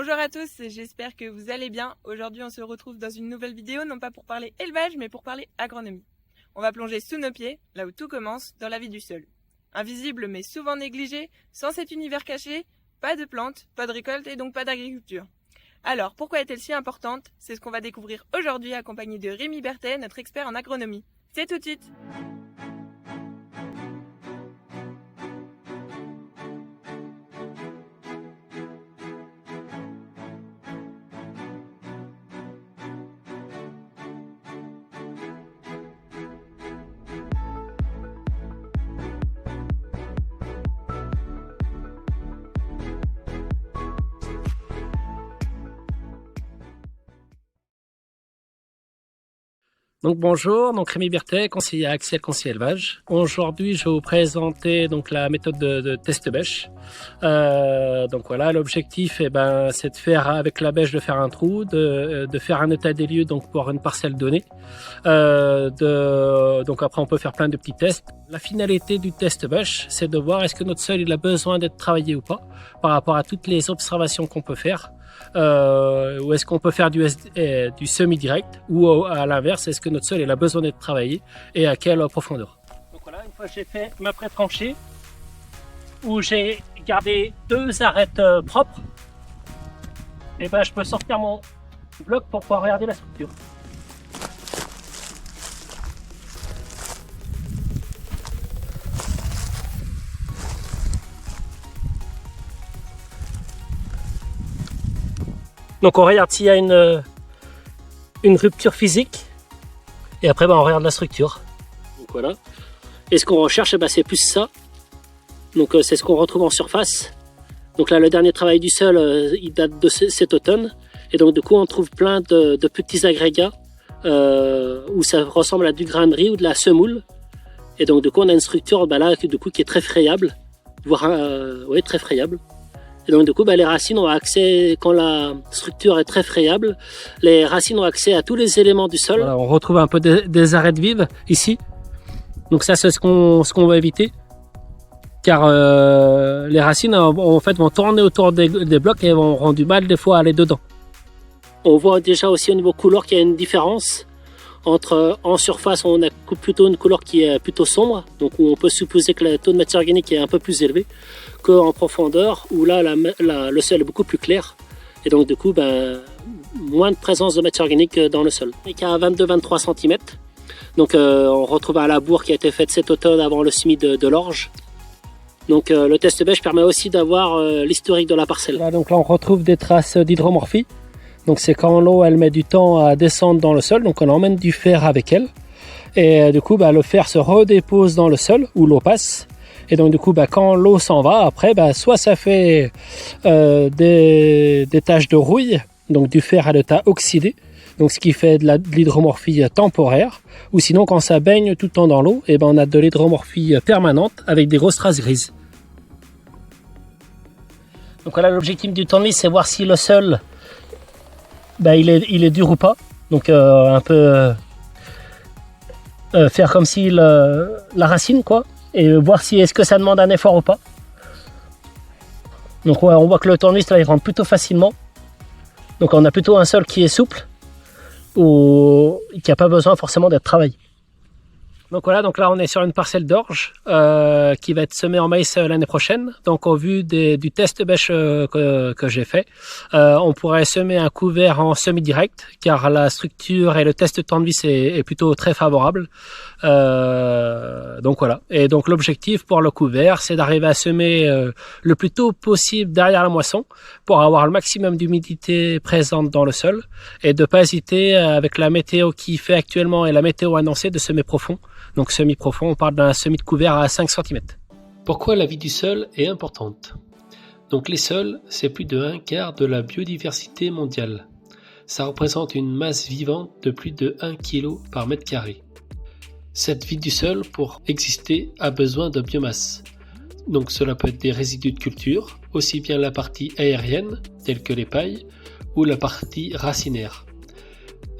Bonjour à tous, j'espère que vous allez bien. Aujourd'hui on se retrouve dans une nouvelle vidéo, non pas pour parler élevage, mais pour parler agronomie. On va plonger sous nos pieds, là où tout commence, dans la vie du sol. Invisible mais souvent négligé, sans cet univers caché, pas de plantes, pas de récolte et donc pas d'agriculture. Alors pourquoi est-elle si importante? C'est ce qu'on va découvrir aujourd'hui accompagné de Rémi Berthet, notre expert en agronomie. C'est tout de suite. Donc bonjour, donc Rémi Berthet, conseiller Axial Conseil Élevage. Aujourd'hui, je vais vous présenter donc la méthode de test bêche. Donc voilà, l'objectif c'est de faire avec la bêche de faire un trou, de faire un état des lieux donc pour une parcelle donnée. Donc après on peut faire plein de petits tests. La finalité du test bêche, c'est de voir est-ce que notre sol il a besoin d'être travaillé ou pas par rapport à toutes les observations qu'on peut faire. Ou est-ce qu'on peut faire du semi-direct, ou à l'inverse, est-ce que notre sol il a besoin d'être travaillé et à quelle profondeur. Donc voilà, une fois que j'ai fait ma pré-tranchée, où j'ai gardé deux arêtes propres, et je peux sortir mon bloc pour pouvoir regarder la structure. Donc on regarde s'il y a une rupture physique et après on regarde la structure. Donc voilà. Et ce qu'on recherche, c'est plus ça. Donc c'est ce qu'on retrouve en surface. Donc là le dernier travail du sol, il date de cet automne. Et donc du coup on trouve plein de petits agrégats où ça ressemble à du grain de riz ou de la semoule. Et donc du coup on a une structure là du coup qui est très frayable, voire très frayable. Et donc du coup les racines ont accès, quand la structure est très frayable, les racines ont accès à tous les éléments du sol. Voilà, on retrouve un peu des arêtes vives ici. Donc ça c'est ce qu'on va éviter. Car les racines en fait vont tourner autour des blocs et vont avoir du mal des fois à aller dedans. On voit déjà aussi au niveau couleur qu'il y a une différence. En surface, on a plutôt une couleur qui est plutôt sombre, donc où on peut supposer que le taux de matière organique est un peu plus élevé qu'en profondeur, où là le sol est beaucoup plus clair, et donc du coup moins de présence de matière organique dans le sol. Il y a 22-23 cm, donc on retrouve un labour qui a été fait cet automne avant le semis de l'orge. Donc le test bêche permet aussi d'avoir l'historique de la parcelle. Donc là on retrouve des traces d'hydromorphie. Donc c'est quand l'eau elle met du temps à descendre dans le sol, donc on emmène du fer avec elle. Et du coup le fer se redépose dans le sol où l'eau passe. Et donc du coup quand l'eau s'en va, après soit ça fait des taches de rouille, donc du fer à l'état oxydé, donc ce qui fait de l'hydromorphie temporaire. Ou sinon quand ça baigne tout le temps dans l'eau, et on a de l'hydromorphie permanente avec des grosses traces grises. Donc voilà, l'objectif du tournevis, c'est voir si le sol il est dur ou pas, donc un peu faire comme si la racine quoi, et voir si est-ce que ça demande un effort ou pas. Donc ouais, on voit que le tournevis là il rentre plutôt facilement, donc on a plutôt un sol qui est souple ou qui n'a pas besoin forcément d'être travaillé. Donc voilà, donc là on est sur une parcelle d'orge qui va être semée en maïs l'année prochaine. Donc au vu du test bêche que j'ai fait, on pourrait semer un couvert en semi-direct car la structure et le test de tournevis est plutôt très favorable. Donc voilà. Et donc l'objectif pour le couvert, c'est d'arriver à semer le plus tôt possible derrière la moisson pour avoir le maximum d'humidité présente dans le sol et de ne pas hésiter avec la météo qui fait actuellement et la météo annoncée de semer profond. Donc semi-profond, on parle d'un semis de couvert à 5 cm. Pourquoi la vie du sol est importante? Donc les sols, c'est plus de 1/4 de la biodiversité mondiale. Ça représente une masse vivante de plus de 1 kg par mètre carré. Cette vie du sol, pour exister, a besoin de biomasse. Donc cela peut être des résidus de culture, aussi bien la partie aérienne, telle que les pailles, ou la partie racinaire.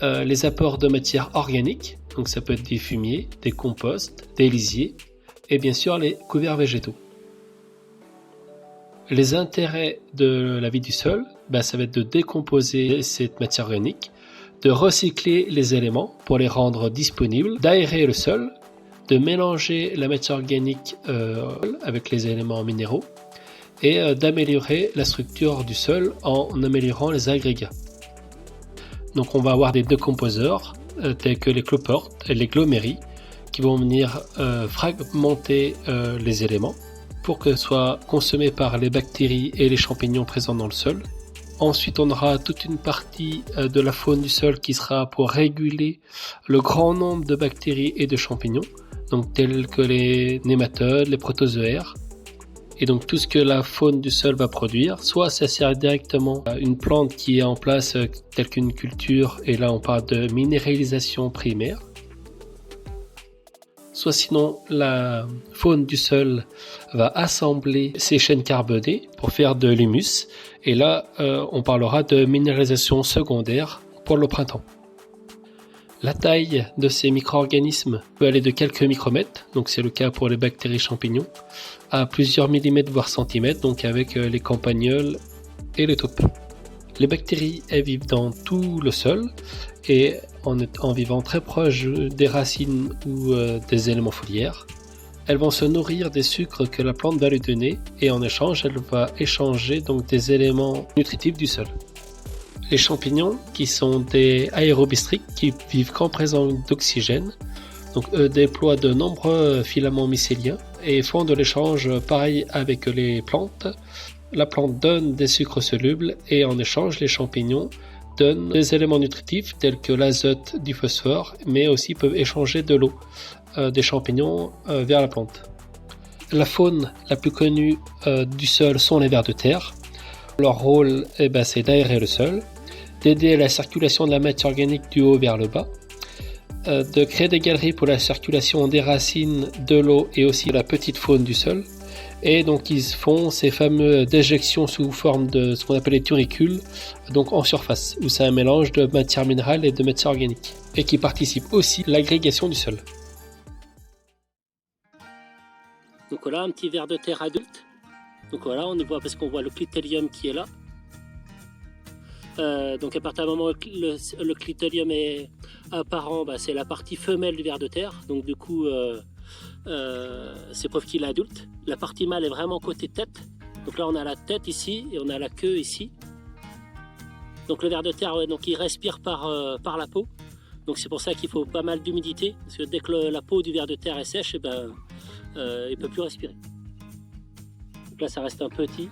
Les apports de matière organique, donc ça peut être des fumiers, des composts, des lisiers, et bien sûr les couverts végétaux. Les intérêts de la vie du sol, ça va être de décomposer cette matière organique, de recycler les éléments pour les rendre disponibles, d'aérer le sol, de mélanger la matière organique avec les éléments minéraux et d'améliorer la structure du sol en améliorant les agrégats. Donc on va avoir des décomposeurs tels que les cloportes et les gloméries qui vont venir fragmenter les éléments pour que soient consommés par les bactéries et les champignons présents dans le sol. Ensuite, on aura toute une partie de la faune du sol qui sera pour réguler le grand nombre de bactéries et de champignons, donc tels que les nématodes, les protozoaires. Et donc tout ce que la faune du sol va produire, soit ça sert directement à une plante qui est en place telle qu'une culture, et là on parle de minéralisation primaire, soit sinon la faune du sol va assembler ces chaînes carbonées pour faire de l'humus, et là on parlera de minéralisation secondaire pour le printemps. La taille de ces micro-organismes peut aller de quelques micromètres, donc c'est le cas pour les bactéries champignons, à plusieurs millimètres voire centimètres, donc avec les campagnols et les taupes. Les bactéries, elles vivent dans tout le sol et en vivant très proche des racines ou des éléments foliaires. Elles vont se nourrir des sucres que la plante va lui donner et en échange, elle va échanger donc des éléments nutritifs du sol. Les champignons, qui sont des aérobistriques qui vivent qu'en présence d'oxygène, donc eux déploient de nombreux filaments mycéliens et font de l'échange pareil avec les plantes. La plante donne des sucres solubles et en échange, les champignons donnent des éléments nutritifs tels que l'azote, du phosphore, mais aussi peuvent échanger de l'eau des champignons vers la plante. La faune la plus connue du sol sont les vers de terre. Leur rôle, c'est d'aérer le sol, d'aider à la circulation de la matière organique du haut vers le bas, de créer des galeries pour la circulation des racines, de l'eau et aussi de la petite faune du sol. Et donc ils font ces fameux déjections sous forme de ce qu'on appelle les turicules, donc en surface, où c'est un mélange de matière minérale et de matière organique, et qui participe aussi à l'agrégation du sol. Donc voilà un petit ver de terre adulte. Donc voilà, on voit parce qu'on voit le clitérium qui est là. Donc à partir du moment où le clitérium est apparent, c'est la partie femelle du ver de terre. Donc du coup, c'est preuve qu'il est adulte. La partie mâle est vraiment côté tête. Donc là, on a la tête ici et on a la queue ici. Donc le ver de terre, donc il respire par la peau. Donc c'est pour ça qu'il faut pas mal d'humidité, parce que dès que la peau du ver de terre est sèche, il ne peut plus respirer. Donc là, ça reste un petit.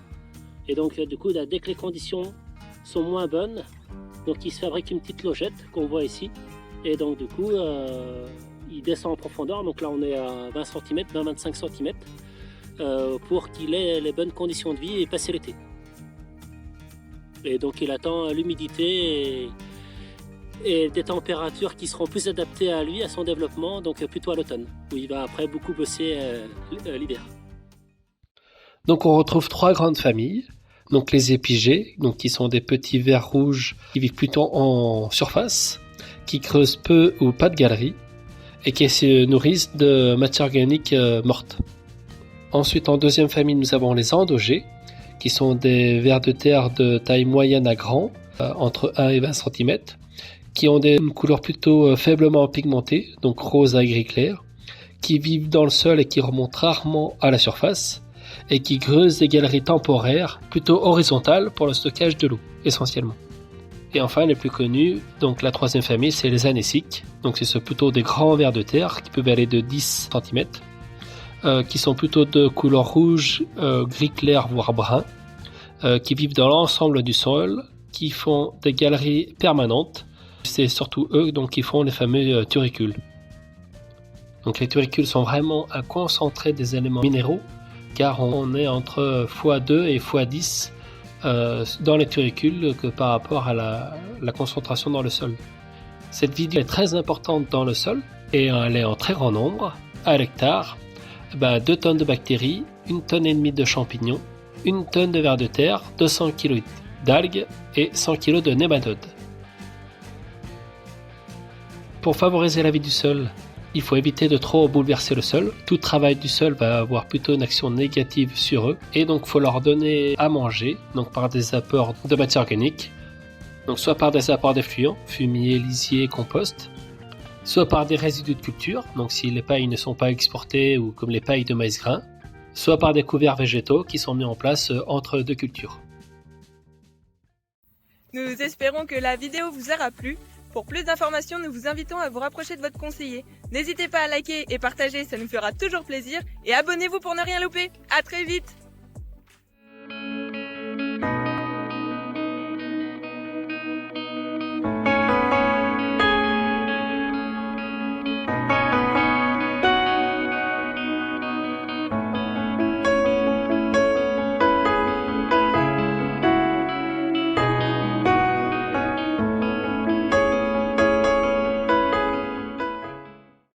Et donc du coup, dès que les conditions sont moins bonnes, donc il se fabrique une petite logette qu'on voit ici. Et donc du coup, il descend en profondeur. Donc là, on est à 20 cm, 20-25 cm, pour qu'il ait les bonnes conditions de vie et passer l'été. Et donc il attend l'humidité et des températures qui seront plus adaptées à lui, à son développement, donc plutôt à l'automne, où il va après beaucoup bosser l'hiver. Donc on retrouve trois grandes familles. Donc les épigées, donc qui sont des petits vers rouges qui vivent plutôt en surface, qui creusent peu ou pas de galeries et qui se nourrissent de matière organique morte. Ensuite, en deuxième famille, nous avons les endogées, qui sont des vers de terre de taille moyenne à grand, entre 1 et 20 cm, qui ont une couleur plutôt faiblement pigmentée, donc rose à gris clair, qui vivent dans le sol et qui remontent rarement à la surface, et qui creusent des galeries temporaires plutôt horizontales pour le stockage de l'eau, essentiellement. Et enfin, les plus connus, donc la troisième famille, c'est les anéciques, donc c'est plutôt des grands vers de terre qui peuvent aller de 10 cm, qui sont plutôt de couleur rouge, gris clair, voire brun, qui vivent dans l'ensemble du sol, qui font des galeries permanentes. C'est surtout eux donc, qui font les fameux turicules. Donc les turicules sont vraiment un concentré des éléments minéraux, car on est entre x2 et x10 dans les turicules que par rapport à la concentration dans le sol. Cette vidéo est très importante dans le sol et elle est en très grand nombre. À l'hectare, 2 tonnes de bactéries, 1 tonne et demie de champignons, 1 tonne de vers de terre, 200 kg d'algues et 100 kg de nématodes. Pour favoriser la vie du sol, Il faut éviter de trop bouleverser le sol. Tout travail du sol va avoir plutôt une action négative sur eux. Et donc, il faut leur donner à manger, donc par des apports de matière organique. Donc, soit par des apports d'effluents, fumier, lisier, compost. Soit par des résidus de culture, donc si les pailles ne sont pas exportées ou comme les pailles de maïs grain. Soit par des couverts végétaux qui sont mis en place entre deux cultures. Nous espérons que la vidéo vous aura plu. Pour plus d'informations, nous vous invitons à vous rapprocher de votre conseiller. N'hésitez pas à liker et partager, ça nous fera toujours plaisir. Et abonnez-vous pour ne rien louper. À très vite!